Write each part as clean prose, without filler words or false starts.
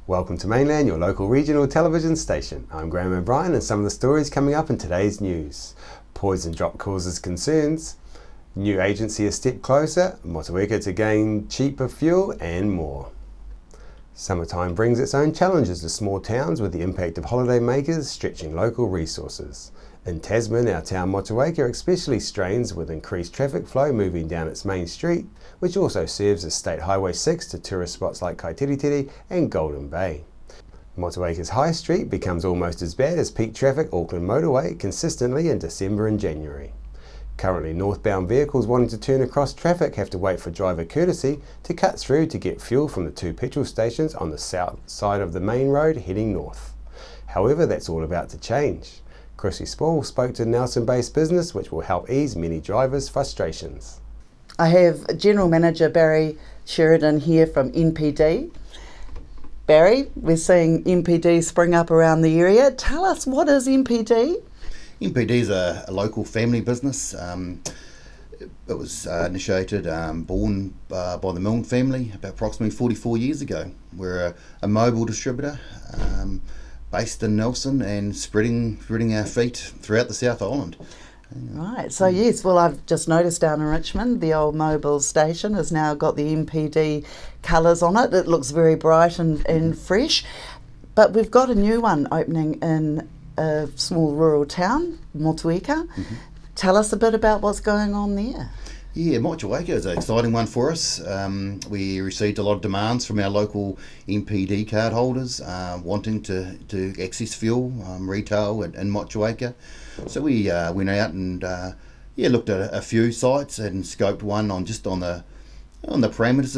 Welcome to Mainland, your local regional television station. I'm Graham O'Brien, and some of the stories coming up in today's news. Poison drop causes concerns, new agency a step closer, Motueka to gain cheaper fuel, and more. Summertime brings its own challenges to small towns, with the impact of holiday makers stretching local resources. In Tasman, our town Motueka especially strains with increased traffic flow moving down its main street, which also serves as State Highway 6 to tourist spots like Kaiteritiri and Golden Bay. Motueka's High Street becomes almost as bad as peak traffic Auckland motorway consistently in December and January. Currently, northbound vehicles wanting to turn across traffic have to wait for driver courtesy to cut through to get fuel from the two petrol stations on the south side of the main road heading north. However, that's all about to change. Chrissy Spall spoke to Nelson-based business, which will help ease many drivers' frustrations. I have General Manager Barry Sheridan here from NPD. Barry, we're seeing NPD spring up around the area. Tell us, what is NPD? NPD is a local family business. It was initiated, born by the Milne family about approximately 44 years ago. We're a mobile distributor based in Nelson and spreading our feet throughout the South Island. Right, so yes, well, I've just noticed down in Richmond, the old mobile station has now got the NPD colours on it. It looks very bright and fresh. But we've got a new one opening in a small rural town, Motueka. Tell us a bit about what's going on there. Yeah, Motueka is an exciting one for us. We received a lot of demands from our local NPD card holders wanting to access fuel, retail in Motueka. So we went out and looked at a few sites and scoped one on the parameters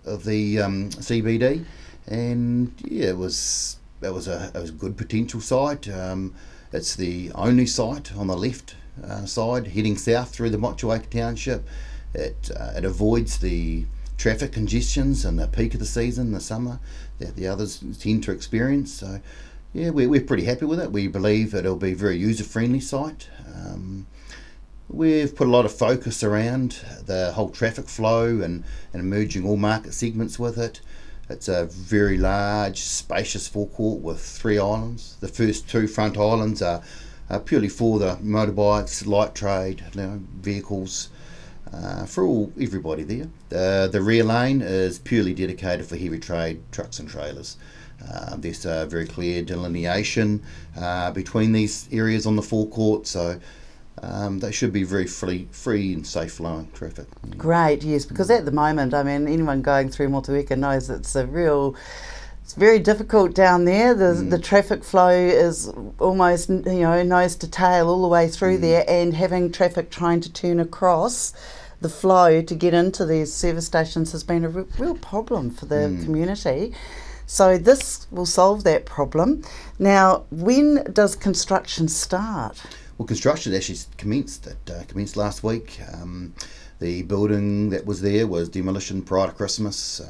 of the CBD, and yeah, it was a good potential site. It's the only site on the left side heading south through the Motueka township. It avoids the traffic congestions in the peak of the season, the summer, that the others tend to experience. So yeah, we're pretty happy with it. We believe it'll be a very user-friendly site. We've put a lot of focus around the whole traffic flow and merging all market segments with it. It's a very large, spacious forecourt with 3 islands. The first 2 front islands are purely for the motorbikes, light trade, vehicles, for everybody there. The rear lane is purely dedicated for heavy trade, trucks and trailers. There's a very clear delineation between these areas on the forecourt, so they should be very free and safe flowing traffic. Great, yes, because at the moment, I mean, anyone going through Motueka knows it's very difficult down there. The traffic flow is almost, nose to tail all the way through there, and having traffic trying to turn across the flow to get into these service stations has been a real problem for the community. So this will solve that problem. Now, when does construction start? Well, construction actually commenced. It commenced last week. The building that was there was demolition prior to Christmas.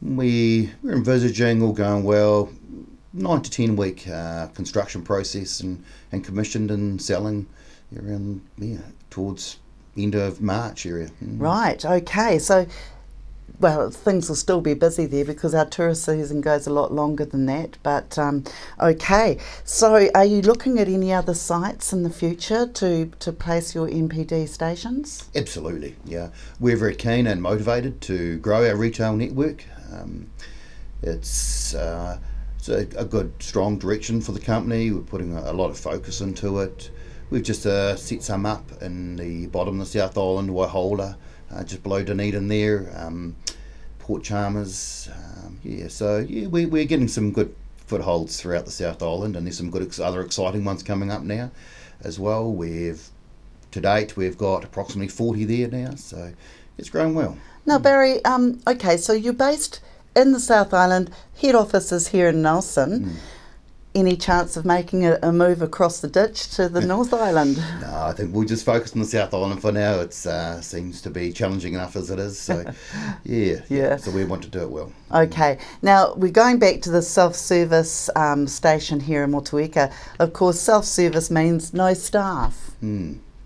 We're envisaging, all going well, 9 to 10 week construction process and commissioned and selling around towards end of March area. Right, okay. So, well, things will still be busy there because our tourist season goes a lot longer than that. But okay, so are you looking at any other sites in the future to place your NPD stations? Absolutely, yeah. We're very keen and motivated to grow our retail network. It's a good, strong direction for the company. We're putting a lot of focus into it. We've just set some up in the bottom of the South Island, Waihola, just below Dunedin there, Port Chalmers. We're getting some good footholds throughout the South Island, and there's some good other exciting ones coming up now as well. To date we've got approximately 40 there now, so it's growing well. Now, Barry, okay, so you're based in the South Island, head office is here in Nelson. any chance of making a move across the ditch to the North Island? No, I think we'll just focus on the South Island for now. It seems to be challenging enough as it is. So, yeah. So we want to do it well. Okay. Now, we're going back to the self-service station here in Motueka. Of course, self-service means no staff.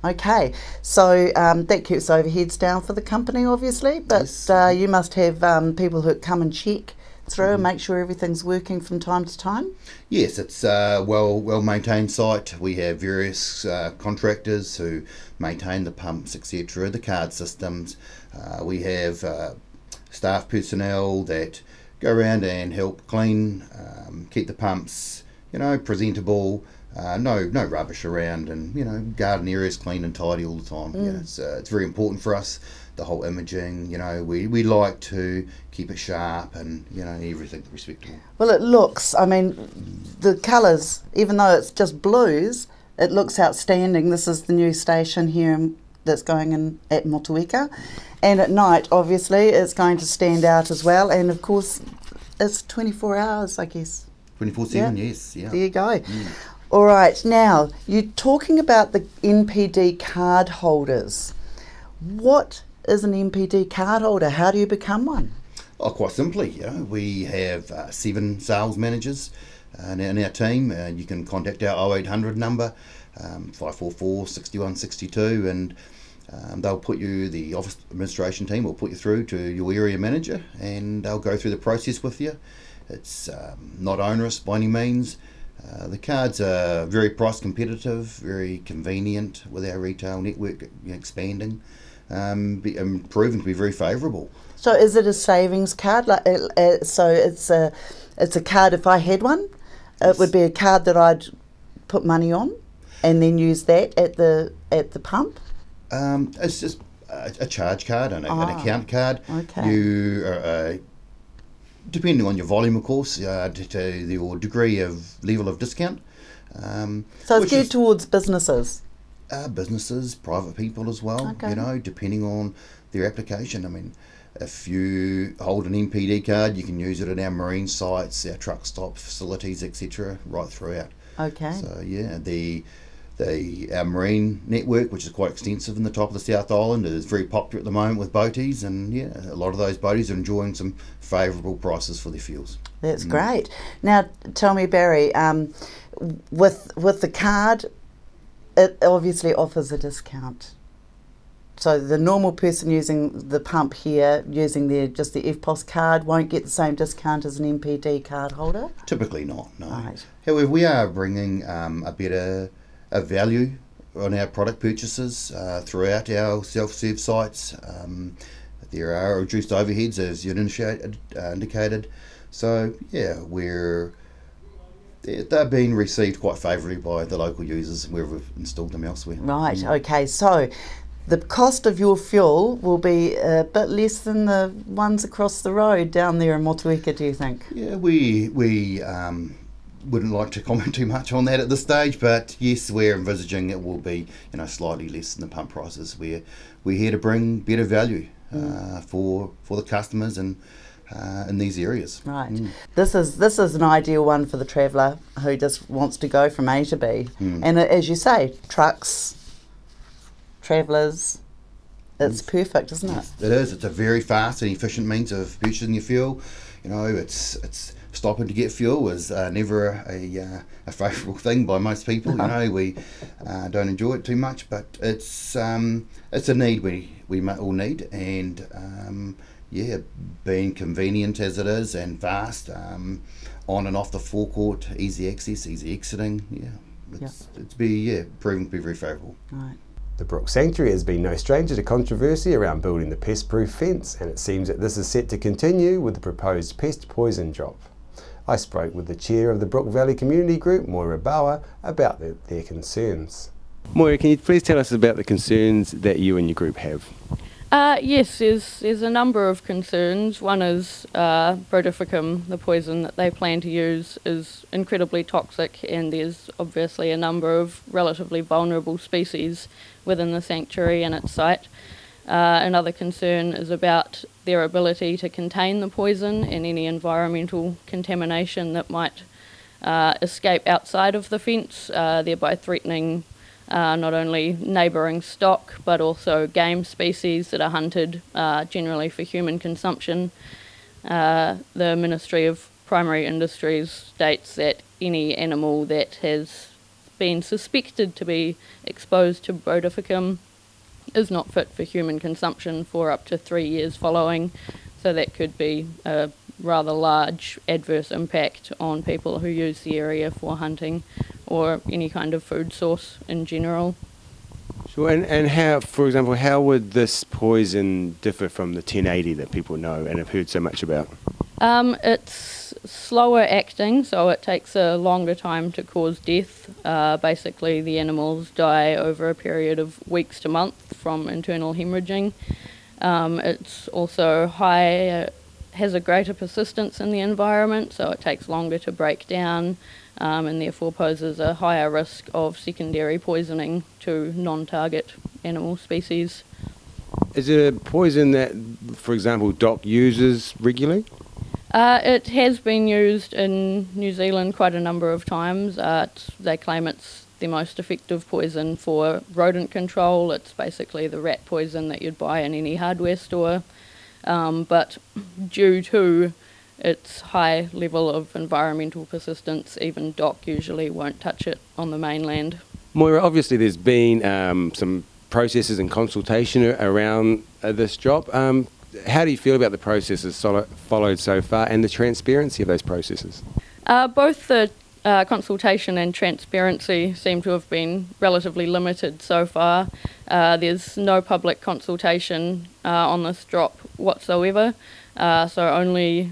Okay, so that keeps overheads down for the company, obviously, but Yes. You must have people who come and check through and make sure everything's working from time to time? Yes, it's a well maintained site. We have various contractors who maintain the pumps, etc., the card systems. We have staff personnel that go around and help clean, keep the pumps, presentable. No rubbish around, and garden areas clean and tidy all the time. It's very important for us. The whole imaging, we like to keep it sharp and everything respectable. Well, it looks, the colours, even though it's just blues, it looks outstanding. This is the new station here that's going in at Motueka, and at night, obviously, it's going to stand out as well. And of course, it's 24 hours, I guess. 24/7, yes, yeah. There you go. All right, now, you're talking about the NPD card holders. What is an NPD card holder? How do you become one? Oh, quite simply, we have 7 sales managers in our team. You can contact our 0800 number, 544 6162, and they'll put you, the office administration team will put you through to your area manager, and they'll go through the process with you. It's not onerous by any means. The cards are very price competitive, very convenient with our retail network expanding, and proven to be very favourable. So is it a savings card? So it's a card, if I had one, it would be a card that I'd put money on and then use that at the pump? It's just a charge card and an account card. Okay. You depending on your volume, of course, to your degree of level of discount. So it's geared towards businesses? Businesses, private people as well, Okay. Depending on their application. If you hold an NPD card, you can use it at our marine sites, our truck stop facilities, etc., right throughout. Okay. So, our marine network, which is quite extensive in the top of the South Island, is very popular at the moment with boaties, and a lot of those boaties are enjoying some favourable prices for their fuels. That's great. Now, tell me, Barry, with the card, it obviously offers a discount. So the normal person using the pump here, using just the FPOS card, won't get the same discount as an NPD card holder? Typically not, no. Right. However, we are bringing a value on our product purchases throughout our self-serve sites. There are reduced overheads, as you indicated. So, they're being received quite favourably by the local users where we've installed them elsewhere. Right, okay. So the cost of your fuel will be a bit less than the ones across the road down there in Motueka, do you think? Yeah, we wouldn't like to comment too much on that at this stage, but yes, we're envisaging it will be slightly less than the pump prices. We're here to bring better value for the customers and in these areas. Right. This is an ideal one for the traveller who just wants to go from A to B. And as you say, trucks, travellers, it's perfect, isn't it? It is. It's a very fast and efficient means of purchasing your fuel. It's stopping to get fuel is never a favourable thing by most people. We don't enjoy it too much, but it's a need we all need, and being convenient as it is and fast, on and off the forecourt, easy access, easy exiting. It's proven to be very favourable. Right. The Brook Sanctuary has been no stranger to controversy around building the pest-proof fence, and it seems that this is set to continue with the proposed pest poison drop. I spoke with the chair of the Brook Valley Community Group, Moira Bauer, about their concerns. Moira, can you please tell us about the concerns that you and your group have? Yes, there's a number of concerns. One is Brotificum, the poison that they plan to use, is incredibly toxic, and there's obviously a number of relatively vulnerable species within the sanctuary and its site. Another concern is about their ability to contain the poison and any environmental contamination that might escape outside of the fence, thereby threatening not only neighbouring stock but also game species that are hunted generally for human consumption. The Ministry of Primary Industries states that any animal that has been suspected to be exposed to Brodifacoum is not fit for human consumption for up to 3 years following, so that could be a rather large adverse impact on people who use the area for hunting or any kind of food source in general. Sure, and how, for example, how would this poison differ from the 1080 that people know and have heard so much about? It's slower acting, so it takes a longer time to cause death. Basically, the animals die over a period of weeks to months from internal hemorrhaging. It's also has a greater persistence in the environment, so it takes longer to break down, and therefore poses a higher risk of secondary poisoning to non-target animal species. Is it a poison that, for example, DOC uses regularly? It has been used in New Zealand quite a number of times. They claim it's the most effective poison for rodent control. It's basically the rat poison that you'd buy in any hardware store. But due to its high level of environmental persistence, even DOC usually won't touch it on the mainland. Moira, obviously there's been some processes and consultation around this job. How do you feel about the processes followed so far and the transparency of those processes? Both the consultation and transparency seem to have been relatively limited so far. There's no public consultation on this drop whatsoever, so only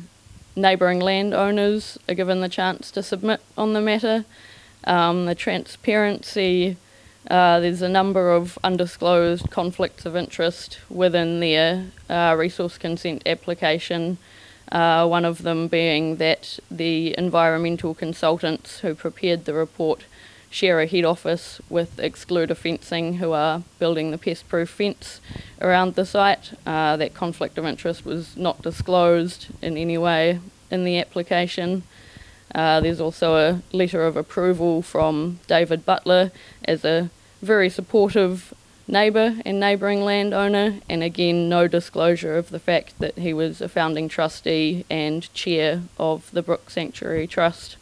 neighbouring landowners are given the chance to submit on the matter. The transparency, there's a number of undisclosed conflicts of interest within their resource consent application. One of them being that the environmental consultants who prepared the report share a head office with Excluder Fencing, who are building the pest-proof fence around the site. That conflict of interest was not disclosed in any way in the application. There's also a letter of approval from David Butler as a very supportive neighbour and neighbouring landowner, and again no disclosure of the fact that he was a founding trustee and chair of the Brook Sanctuary Trust.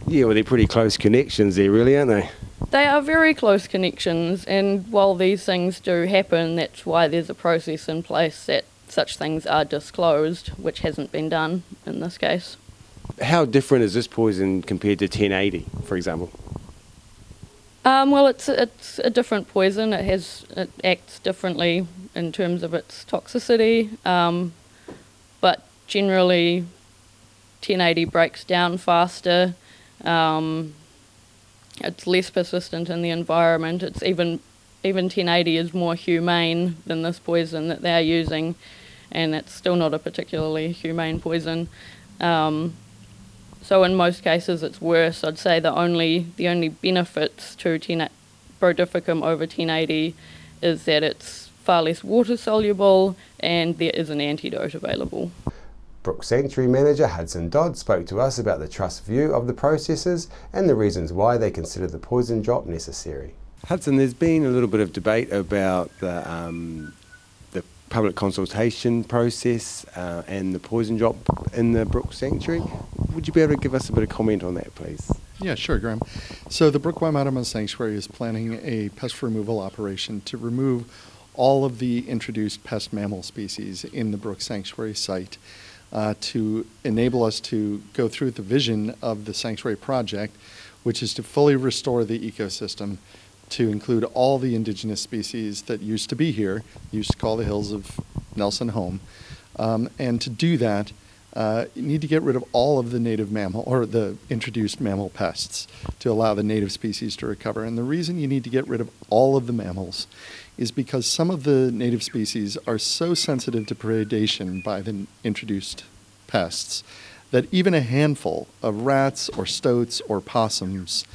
Yeah, well, they're pretty close connections there, really, aren't they? They are very close connections, and while these things do happen, that's why there's a process in place that such things are disclosed, which hasn't been done in this case. How different is this poison compared to 1080, for example? Well, it's a different poison. It acts differently in terms of its toxicity, but generally 1080 breaks down faster. It's less persistent in the environment. It's even 1080 is more humane than this poison that they're using, and it's still not a particularly humane poison. So in most cases it's worse. I'd say the only benefits to Brodifacoum over 1080 is that it's far less water soluble and there is an antidote available. Brook Sanctuary Manager Hudson Dodd spoke to us about the Trust's view of the processes and the reasons why they consider the poison drop necessary. Hudson, there's been a little bit of debate about the public consultation process and the poison drop in the Brook Sanctuary. Would you be able to give us a bit of comment on that, please? Yeah, sure, Graham. So the Brook Waimarama Sanctuary is planning a pest removal operation to remove all of the introduced pest mammal species in the Brook Sanctuary site to enable us to go through the vision of the sanctuary project, which is to fully restore the ecosystem to include all the indigenous species that used to be here, used to call the hills of Nelson home. And to do that, you need to get rid of all of the native mammal, or the introduced mammal pests, to allow the native species to recover. And the reason you need to get rid of all of the mammals is because some of the native species are so sensitive to predation by the introduced pests that even a handful of rats or stoats or possums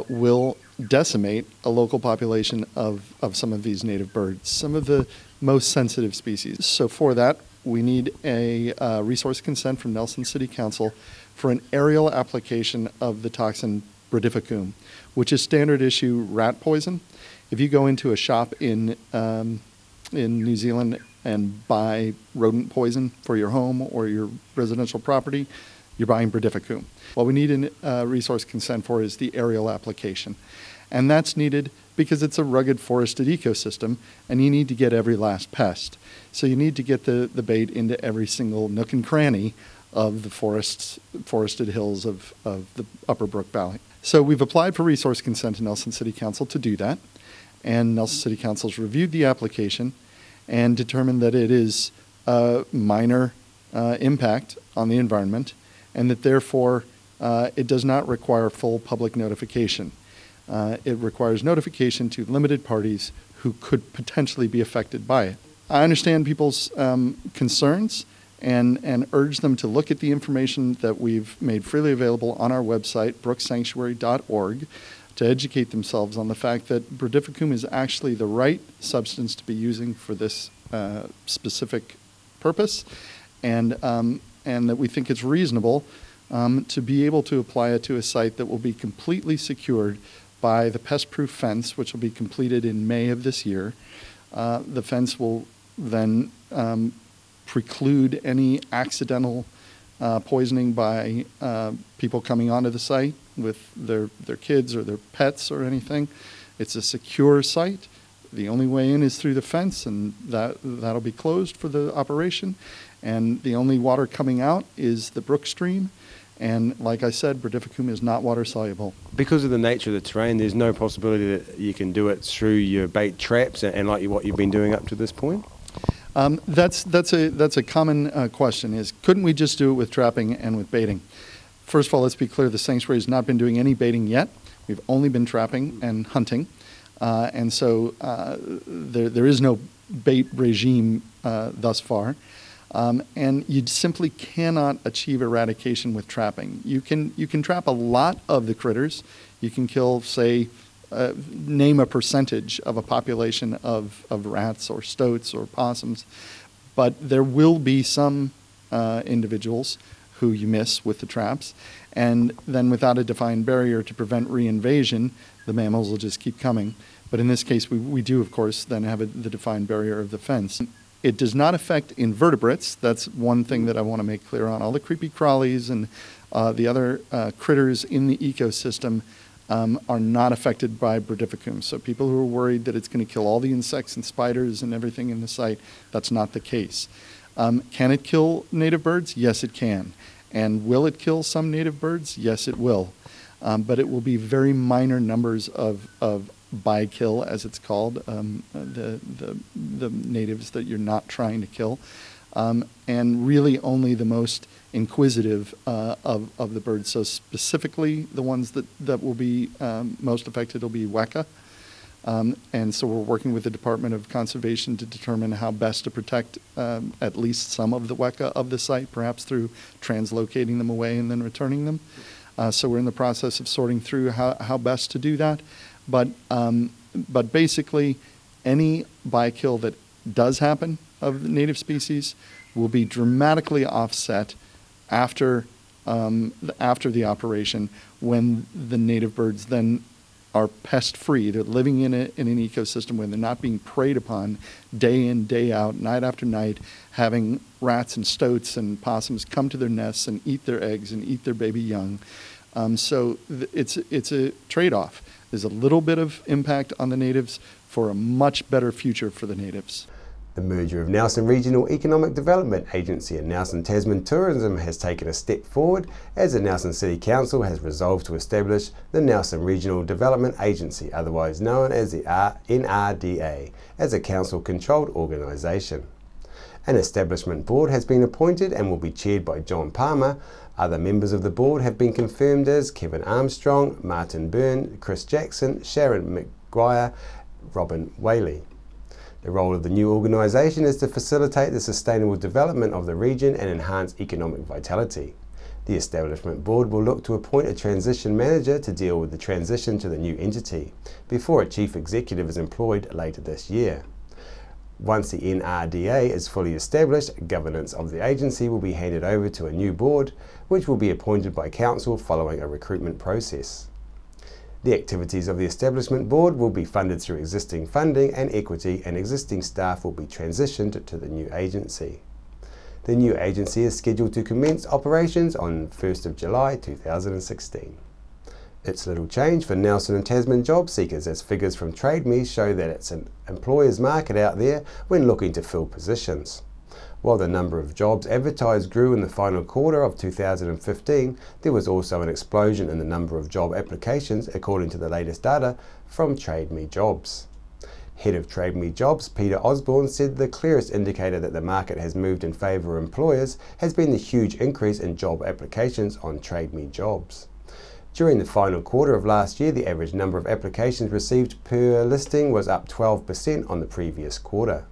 will decimate a local population of some of these native birds, some of the most sensitive species. So for that we need a resource consent from Nelson City Council for an aerial application of the toxin brodifacoum, which is standard issue rat poison. If you go into a shop in New Zealand and buy rodent poison for your home or your residential property, you're buying brodifacoum. What we need a resource consent for is the aerial application. And that's needed because it's a rugged forested ecosystem, and you need to get every last pest. So you need to get the bait into every single nook and cranny of the forested hills of the Upper Brook Valley. So we've applied for resource consent to Nelson City Council to do that, and Nelson City Council's reviewed the application and determined that it is a minor impact on the environment, and that therefore it does not require full public notification. It requires notification to limited parties who could potentially be affected by it. I understand people's concerns and urge them to look at the information that we've made freely available on our website, brooksanctuary.org, to educate themselves on the fact that brodifacoum is actually the right substance to be using for this specific purpose, and that we think it's reasonable to be able to apply it to a site that will be completely secured by the pest-proof fence, which will be completed in May of this year. The fence will then preclude any accidental poisoning by people coming onto the site with their kids or their pets or anything. It's a secure site. The only way in is through the fence, and that'll be closed for the operation. And the only water coming out is the brook stream. And like I said, brodifacoum is not water soluble. Because of the nature of the terrain, there's no possibility that you can do it through your bait traps and like what you've been doing up to this point? That's a common question, is couldn't we just do it with trapping and with baiting? First of all, let's be clear, the sanctuary has not been doing any baiting yet. We've only been trapping and hunting. And so there is no bait regime thus far. And you simply cannot achieve eradication with trapping. You can trap a lot of the critters. You can kill, say, name a percentage of a population of rats or stoats or possums, but there will be some individuals who you miss with the traps, and then without a defined barrier to prevent reinvasion, the mammals will just keep coming. But in this case, we do, of course, then have the defined barrier of the fence. It does not affect invertebrates. That's one thing that I want to make clear on. All the creepy crawlies and the other critters in the ecosystem are not affected by brodifacoum. So people who are worried that it's going to kill all the insects and spiders and everything in the site, that's not the case. Can it kill native birds? Yes, it can. And will it kill some native birds? Yes, it will. But it will be very minor numbers of by-kill, as it's called, the natives that you're not trying to kill, and really only the most inquisitive of the birds. So specifically, the ones that will be most affected will be weka, and so we're working with the Department of Conservation to determine how best to protect at least some of the weka of the site, perhaps through translocating them away and then returning them. So we're in the process of sorting through how best to do that. But basically, any by-kill that does happen of the native species will be dramatically offset after the operation, when the native birds then are pest-free. They're living in an ecosystem where they're not being preyed upon day in, day out, night after night, having rats and stoats and possums come to their nests and eat their eggs and eat their baby young. So it's a trade-off. There's a little bit of impact on the natives for a much better future for the natives. The merger of Nelson Regional Economic Development Agency and Nelson Tasman Tourism has taken a step forward, as the Nelson City Council has resolved to establish the Nelson Regional Development Agency, otherwise known as the NRDA, as a council-controlled organisation. An establishment board has been appointed and will be chaired by John Palmer. Other members of the board have been confirmed as Kevin Armstrong, Martin Byrne, Chris Jackson, Sharon McGuire, Robin Whaley. The role of the new organisation is to facilitate the sustainable development of the region and enhance economic vitality. The establishment board will look to appoint a transition manager to deal with the transition to the new entity, before a chief executive is employed later this year. Once the NRDA is fully established, governance of the agency will be handed over to a new board, which will be appointed by Council following a recruitment process. The activities of the Establishment Board will be funded through existing funding and equity, and existing staff will be transitioned to the new agency. The new agency is scheduled to commence operations on 1st of July 2016. It's little change for Nelson and Tasman job seekers, as figures from TradeMe show that it's an employer's market out there when looking to fill positions. While the number of jobs advertised grew in the final quarter of 2015, there was also an explosion in the number of job applications, according to the latest data from TradeMe Jobs. Head of TradeMe Jobs, Peter Osborne, said the clearest indicator that the market has moved in favour of employers has been the huge increase in job applications on TradeMe Jobs. During the final quarter of last year, the average number of applications received per listing was up 12% on the previous quarter,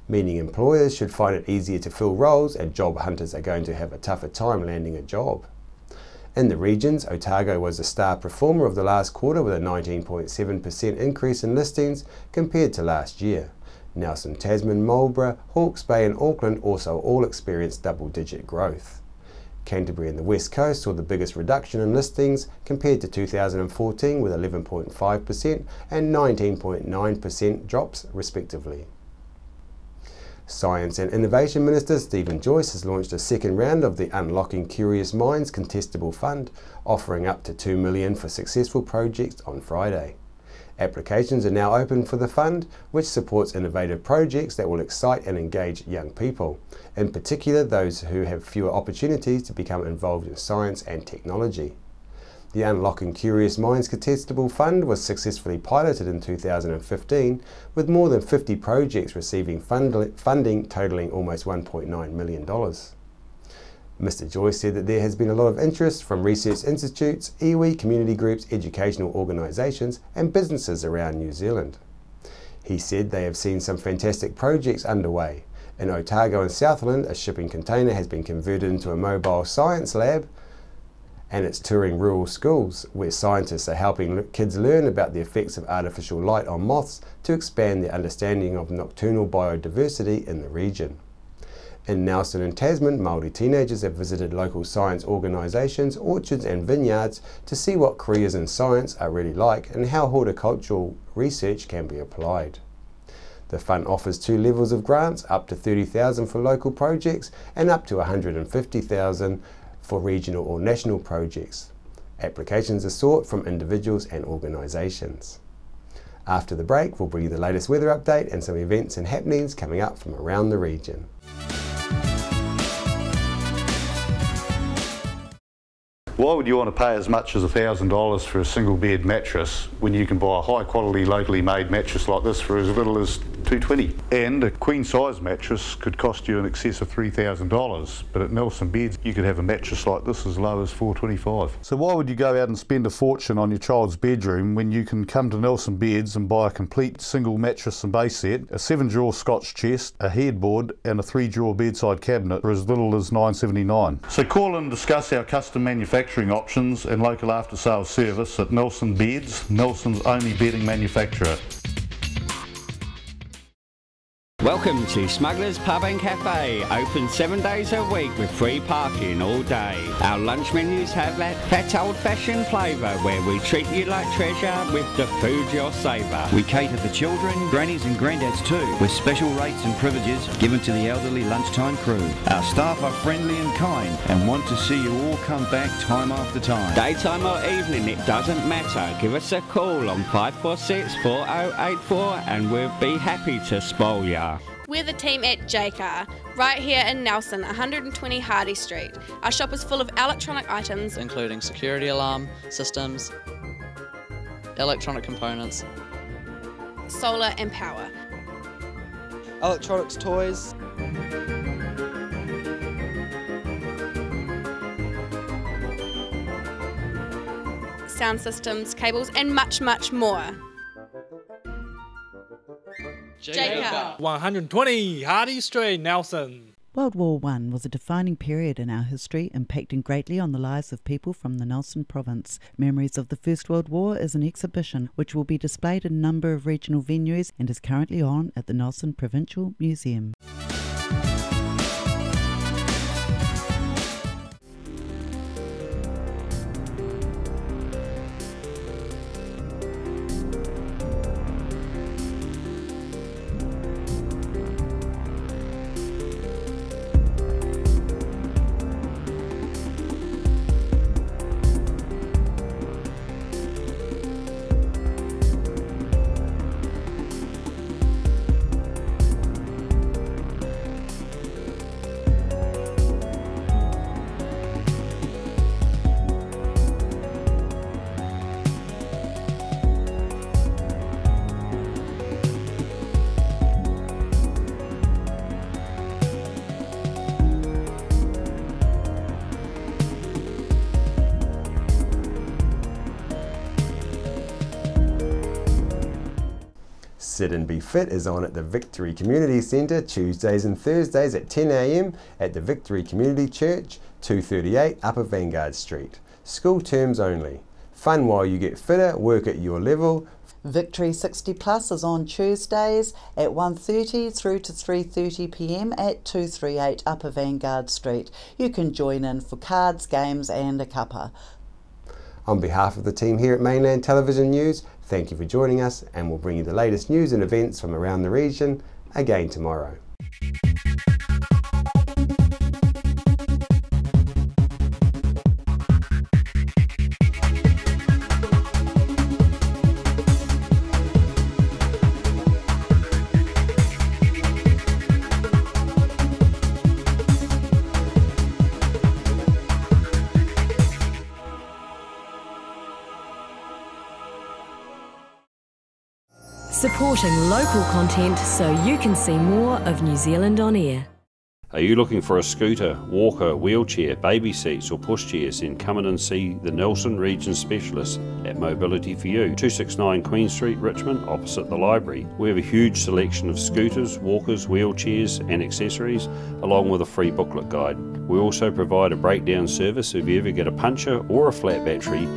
meaning employers should find it easier to fill roles and job hunters are going to have a tougher time landing a job. In the regions, Otago was the star performer of the last quarter with a 19.7% increase in listings compared to last year. Nelson, Tasman, Marlborough, Hawke's Bay and Auckland also all experienced double-digit growth. Canterbury and the West Coast saw the biggest reduction in listings compared to 2014, with 11.5% and 19.9% drops respectively. Science and Innovation Minister Stephen Joyce has launched a second round of the Unlocking Curious Minds Contestable Fund, offering up to $2 million for successful projects on Friday. Applications are now open for the fund, which supports innovative projects that will excite and engage young people, in particular those who have fewer opportunities to become involved in science and technology. The Unlocking Curious Minds Contestable Fund was successfully piloted in 2015, with more than 50 projects receiving funding totalling almost $1.9 million. Mr. Joyce said that there has been a lot of interest from research institutes, iwi, community groups, educational organisations and businesses around New Zealand. He said they have seen some fantastic projects underway. In Otago and Southland, a shipping container has been converted into a mobile science lab, and it's touring rural schools where scientists are helping kids learn about the effects of artificial light on moths to expand their understanding of nocturnal biodiversity in the region. In Nelson and Tasman, Māori teenagers have visited local science organisations, orchards and vineyards to see what careers in science are really like and how horticultural research can be applied. The fund offers two levels of grants, up to $30,000 for local projects and up to $150,000 for regional or national projects. Applications are sought from individuals and organisations. After the break, we'll bring you the latest weather update and some events and happenings coming up from around the region. Why would you want to pay as much as $1,000 for a single bed mattress when you can buy a high quality locally made mattress like this for as little as $220? And a queen size mattress could cost you in excess of $3,000, but at Nelson Beds you could have a mattress like this as low as $425. So why would you go out and spend a fortune on your child's bedroom when you can come to Nelson Beds and buy a complete single mattress and base set, a 7-drawer Scotch chest, a headboard and a 3-drawer bedside cabinet for as little as $979? So call and discuss our custom manufacturing options and local after sales service at Nelson Beds, Nelson's only bedding manufacturer. Welcome to Smugglers Pub and Cafe, open 7 days a week with free parking all day. Our lunch menus have that fat old-fashioned flavour where we treat you like treasure with the food you'll savour. We cater for children, grannies and granddads too, with special rates and privileges given to the elderly lunchtime crew. Our staff are friendly and kind and want to see you all come back time after time. Daytime or evening, it doesn't matter. Give us a call on 546 4084 and we'll be happy to spoil ya. We're the team at J-Car, right here in Nelson, 120 Hardy Street. Our shop is full of electronic items, including security alarm systems, electronic components, solar and power, electronics toys, sound systems, cables and much, much more. J-Car. 120 Hardy Street, Nelson. World War I was a defining period in our history, impacting greatly on the lives of people from the Nelson province. Memories of the First World War is an exhibition which will be displayed in a number of regional venues and is currently on at the Nelson Provincial Museum. Sit and Be Fit is on at the Victory Community Centre Tuesdays and Thursdays at 10 a.m. at the Victory Community Church, 238 Upper Vanguard Street. School terms only. Fun while you get fitter, work at your level. Victory 60 Plus is on Tuesdays at 1:30 through to 3:30 p.m. at 238 Upper Vanguard Street. You can join in for cards, games and a cuppa. On behalf of the team here at Mainland Television News, thank you for joining us, and we'll bring you the latest news and events from around the region again tomorrow. Supporting local content so you can see more of New Zealand on air. Are you looking for a scooter, walker, wheelchair, baby seats or pushchairs? Then come in and see the Nelson Region Specialist at Mobility for You, 269 Queen Street, Richmond, opposite the library. We have a huge selection of scooters, walkers, wheelchairs and accessories, along with a free booklet guide. We also provide a breakdown service if you ever get a puncture or a flat battery.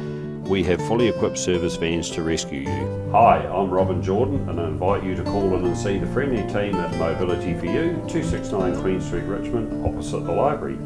We have fully equipped service vans to rescue you. Hi, I'm Robin Jordan and I invite you to call in and see the friendly team at Mobility for You, 269 Queen Street, Richmond, opposite the library.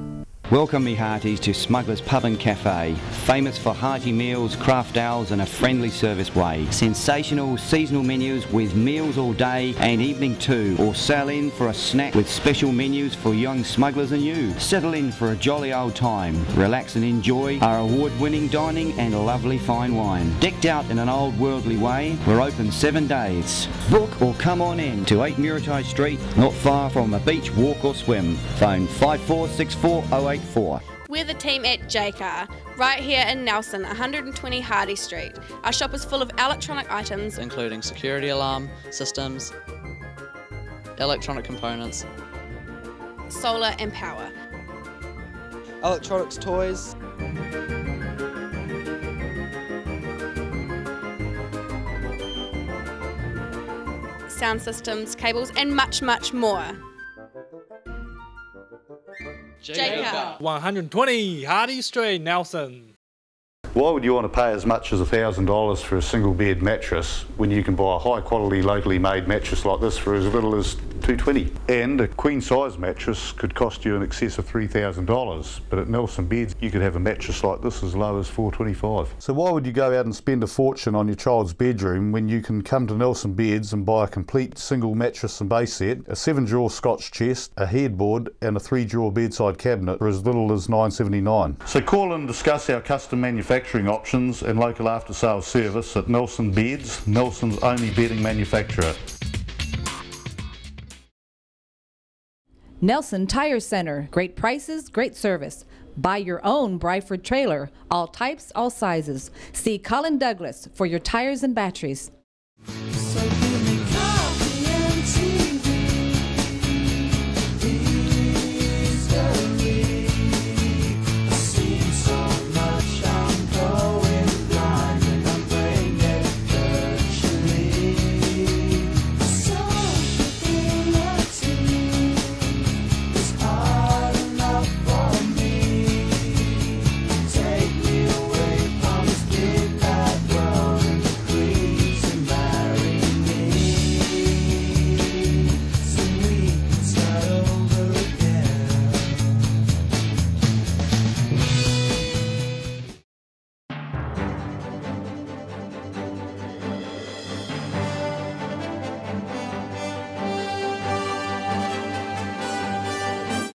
Welcome me hearties to Smuggler's Pub and Cafe, famous for hearty meals, craft ales and a friendly service way. Sensational seasonal menus with meals all day and evening too, or sail in for a snack with special menus for young smugglers and you. Settle in for a jolly old time, relax and enjoy our award-winning dining and lovely fine wine. Decked out in an old worldly way, we're open 7 days. Book or come on in to 8 Muritai Street, not far from a beach, walk or swim. Phone 546408. We're the team at JCar, right here in Nelson, 120 Hardy Street. Our shop is full of electronic items, including security alarm systems, electronic components, solar and power, electronics toys, sound systems, cables and much, much more. JCar. 120 Hardy Street, Nelson. Why would you want to pay as much as $1,000 for a single bed mattress when you can buy a high quality locally made mattress like this for as little as $220? And a queen size mattress could cost you in excess of $3,000, but at Nelson Beds you could have a mattress like this as low as $425. So why would you go out and spend a fortune on your child's bedroom when you can come to Nelson Beds and buy a complete single mattress and base set, a 7-drawer Scotch chest, a headboard and a 3-drawer bedside cabinet for as little as $979? So call and discuss our custom manufacturing options and local after sales service at Nelson Beds, Nelson's only bedding manufacturer. Nelson Tire Center, great prices, great service. Buy your own Bryford trailer, all types, all sizes. See Colin Douglas for your tires and batteries.